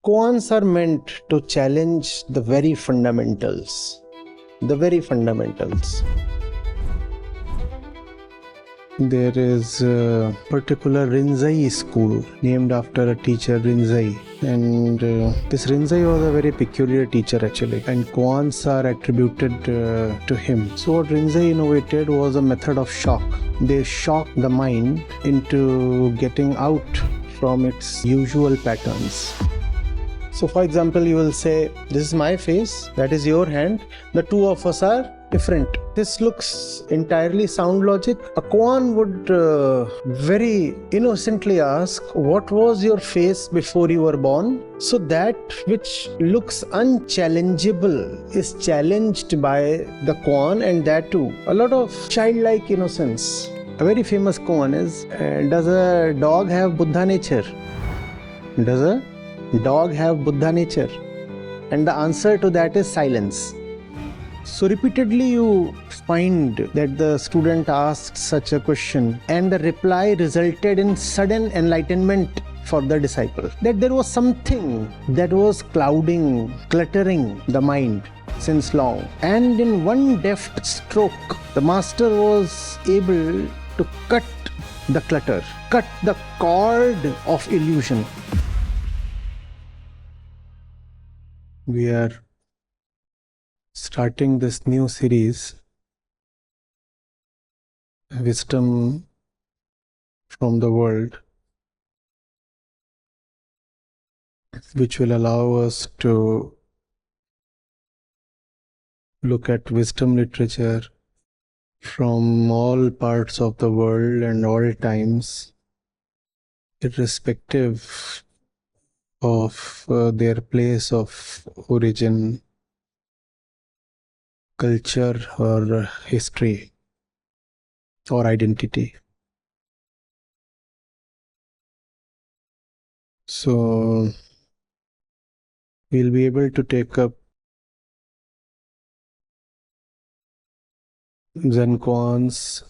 Koans are meant to challenge the very fundamentals. The very fundamentals. There is a particular Rinzai school named after a teacher Rinzai, and this Rinzai was a very peculiar teacher actually, and koans are attributed to him. So what Rinzai innovated was a method of shock. They shock the mind into getting out from its usual patterns. So for example, you will say, this is my face, that is your hand, the two of us are different. This looks entirely sound logic. A koan would very innocently ask, what was your face before you were born? So that which looks unchallengeable is challenged by the koan, and that too, a lot of childlike innocence. A very famous koan is, does a dog have Buddha nature? Does a dog have Buddha nature? And the answer to that is silence. So repeatedly you find that the student asked such a question, and the reply resulted in sudden enlightenment for the disciple. That there was something that was clouding, cluttering the mind since long. And in one deft stroke, the master was able to cut the clutter, cut the cord of illusion. We are starting this new series, Wisdom from the World, which will allow us to look at wisdom literature from all parts of the world and all times, irrespective of their place of origin, culture or history or identity. So we'll be able to take up Zen koans.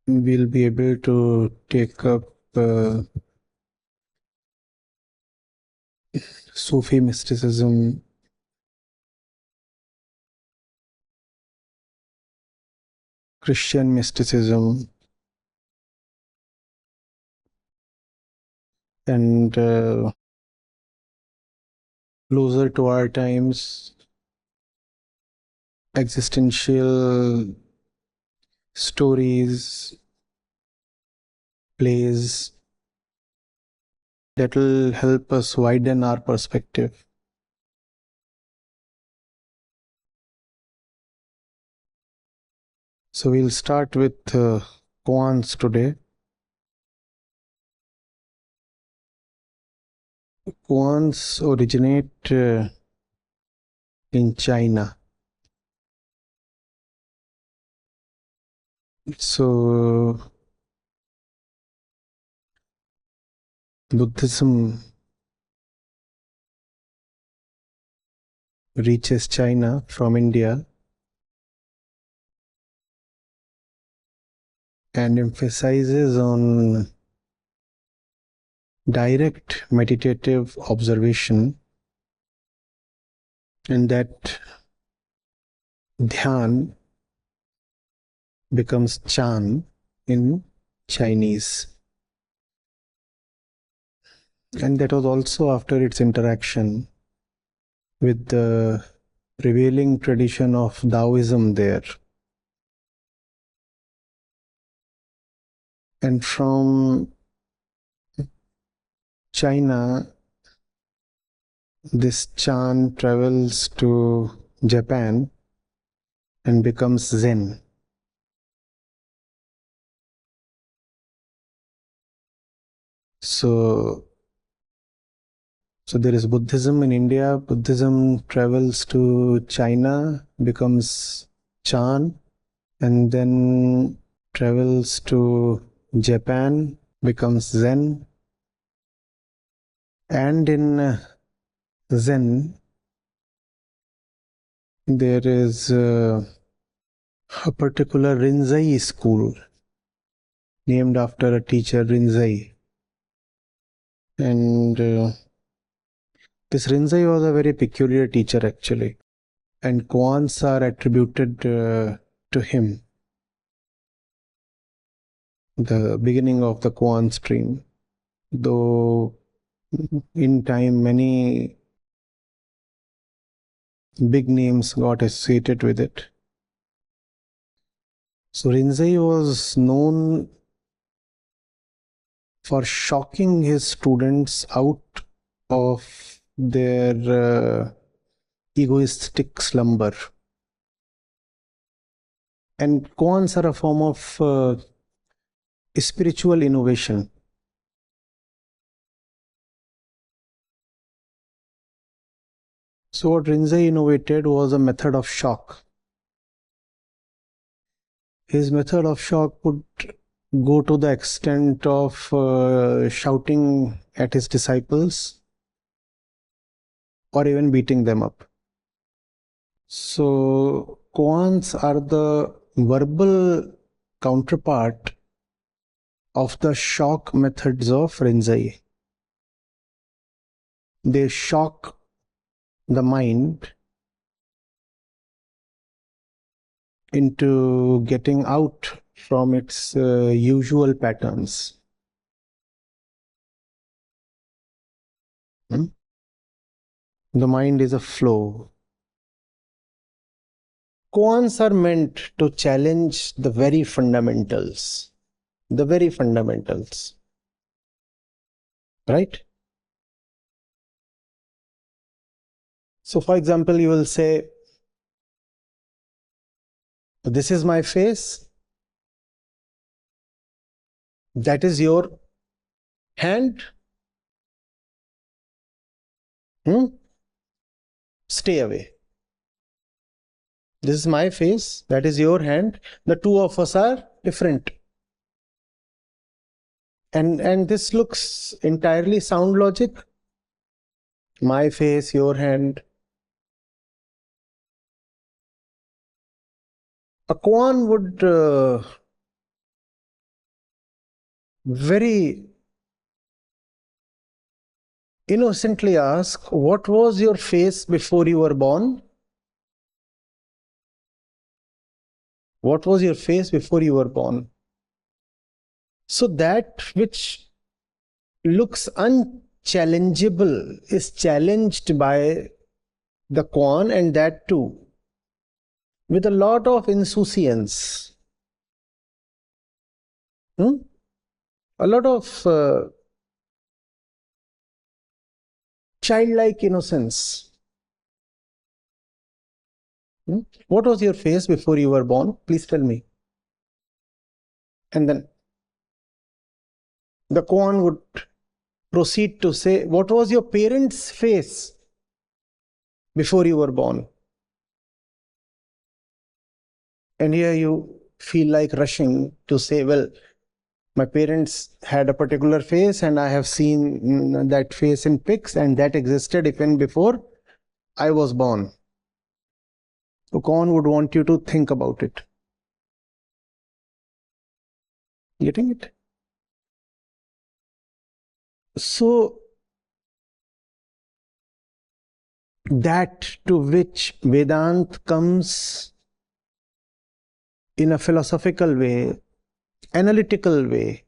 We'll be able to take up Sufi mysticism, Christian mysticism, and closer to our times, existential stories, plays that will help us widen our perspective. So we'll start with koans today. Koans originate in China. So Buddhism reaches China from India and emphasizes on direct meditative observation, and that dhyan becomes chan in Chinese. And that was also after its interaction with the prevailing tradition of Taoism there. And from China, this chan travels to Japan and becomes Zen. So there is Buddhism in India. Buddhism travels to China, becomes Chan, and then travels to Japan, becomes Zen. And in Zen, there is a particular Rinzai school named after a teacher Rinzai. And this Rinzai was a very peculiar teacher actually, and koans are attributed to him, the beginning of the koan stream, though in time many big names got associated with it. So Rinzai was known for shocking his students out of their egoistic slumber. And koans are a form of spiritual innovation. So what Rinzai innovated was a method of shock. His method of shock would go to the extent of shouting at his disciples or even beating them up. So koans are the verbal counterpart of the shock methods of Rinzai. They shock the mind into getting out from its usual patterns. The mind is a flow. Koans are meant to challenge the very fundamentals. The very fundamentals. Right? So, for example, you will say, this is my face. That is your hand. Stay away. This is my face. That is your hand. The two of us are different. And this looks entirely sound logic. My face, your hand. A koan would very innocently ask, what was your face before you were born? What was your face before you were born? So that which looks unchallengeable is challenged by the koan, and that too with a lot of insouciance. A lot of childlike innocence. What was your face before you were born? Please tell me. And then the koan would proceed to say, what was your parents' face before you were born? And here you feel like rushing to say, well, my parents had a particular face and I have seen that face in pics, and that existed even before I was born. So koan would want you to think about it. Getting it? So that to which Vedanta comes in a philosophical way, analytical way,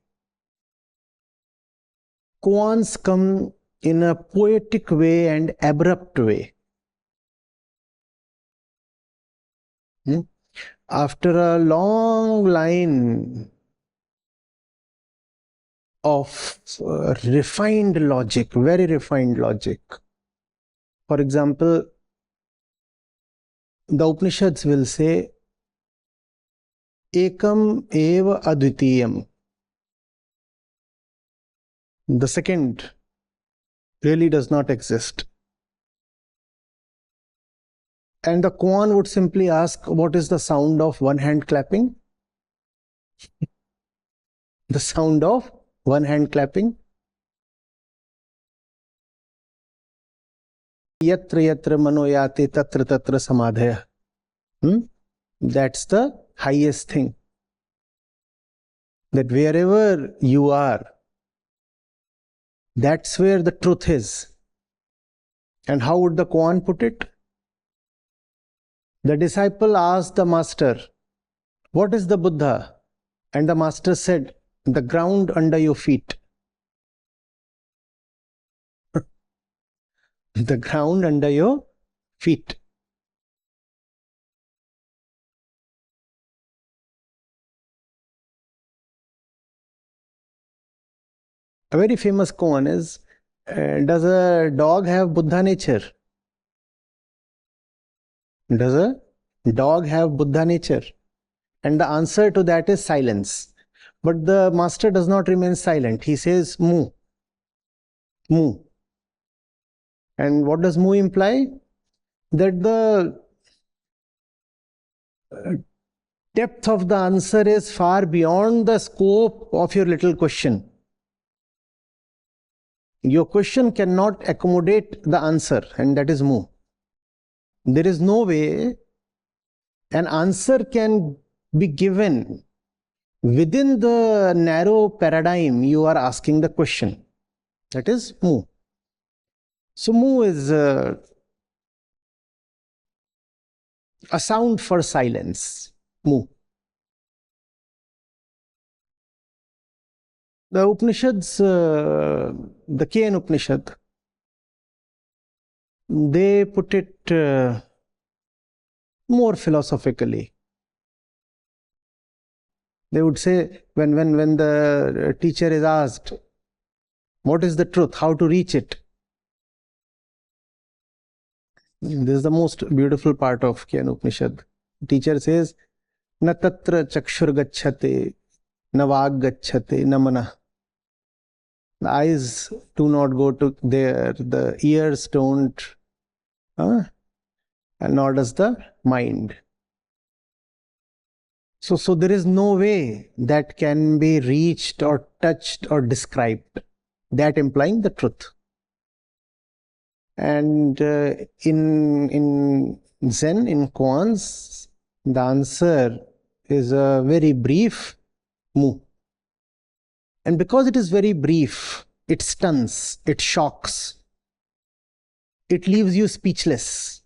koans come in a poetic way and abrupt way. After a long line of refined logic, very refined logic. For example, the Upanishads will say, Ekam eva advitiyam. The second really does not exist. And the koan would simply ask, what is the sound of one hand clapping? The sound of one hand clapping? Yatra yatra manoyate tatra tatra samadhaya. That's the highest thing. That wherever you are, That's where the truth is. And how would the koan put it? The disciple asked the master, "What is the Buddha?" And the master said, "The ground under your feet." The ground under your feet. A very famous koan is, does a dog have Buddha nature? Does a dog have Buddha nature? And the answer to that is silence. But the master does not remain silent. He says, "Moo, moo." And what does moo imply? That the depth of the answer is far beyond the scope of your little question. Your question cannot accommodate the answer, and that is moo. There is no way an answer can be given within the narrow paradigm you are asking the question. That is moo. So moo is a sound for silence. Moo. The Upanishads, the Koan Upanishad, they put it more philosophically. They would say, when the teacher is asked, "What is the truth? How to reach it?" This is the most beautiful part of Koan Upanishad. The teacher says, "Na tatra chakshur gacchate, na vag gacchate, na mana." The eyes do not go to there, the ears don't, and nor does the mind. So there is no way that can be reached or touched or described, that implying the truth. And in Zen, in koans, the answer is a very brief mu. And because it is very brief, it stuns, it shocks, it leaves you speechless.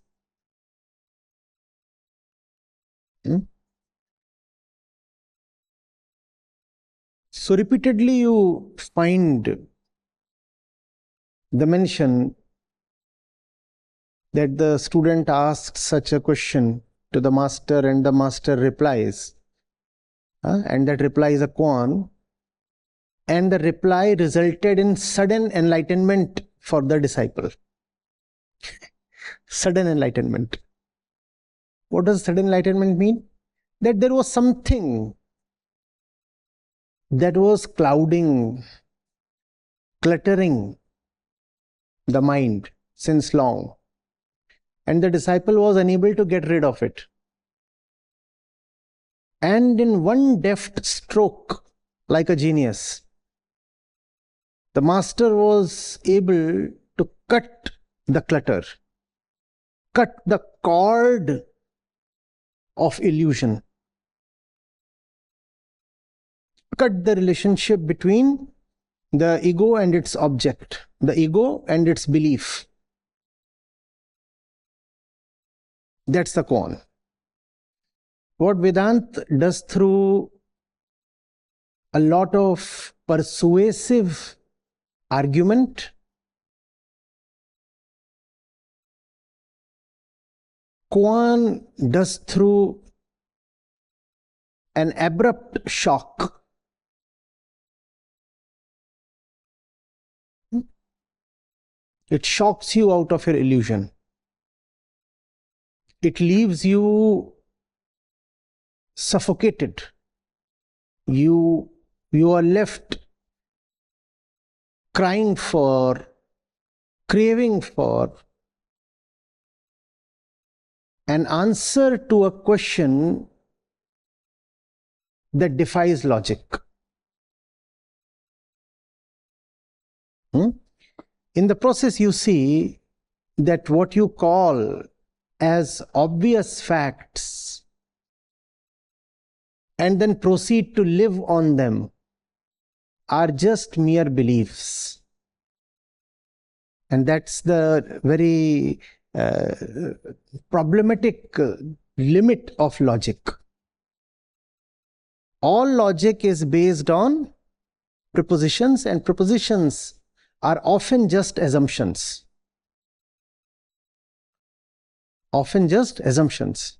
So repeatedly you find the mention that the student asks such a question to the master and the master replies. And that reply is a koan. And the reply resulted in sudden enlightenment for the disciple. Sudden enlightenment. What does sudden enlightenment mean? That there was something that was clouding, cluttering the mind since long. And the disciple was unable to get rid of it. And in one deft stroke, like a genius, the master was able to cut the clutter, cut the cord of illusion, cut the relationship between the ego and its object, the ego and its belief. That's the koan. What Vedanta does through a lot of persuasive argument, koan does through an abrupt shock. It shocks you out of your illusion. It leaves you suffocated. You are left crying for, craving for an answer to a question that defies logic. In the process, you see that what you call as obvious facts and then proceed to live on them are just mere beliefs. And that's the very problematic limit of logic. All logic is based on prepositions, and prepositions are often just assumptions. Often just assumptions.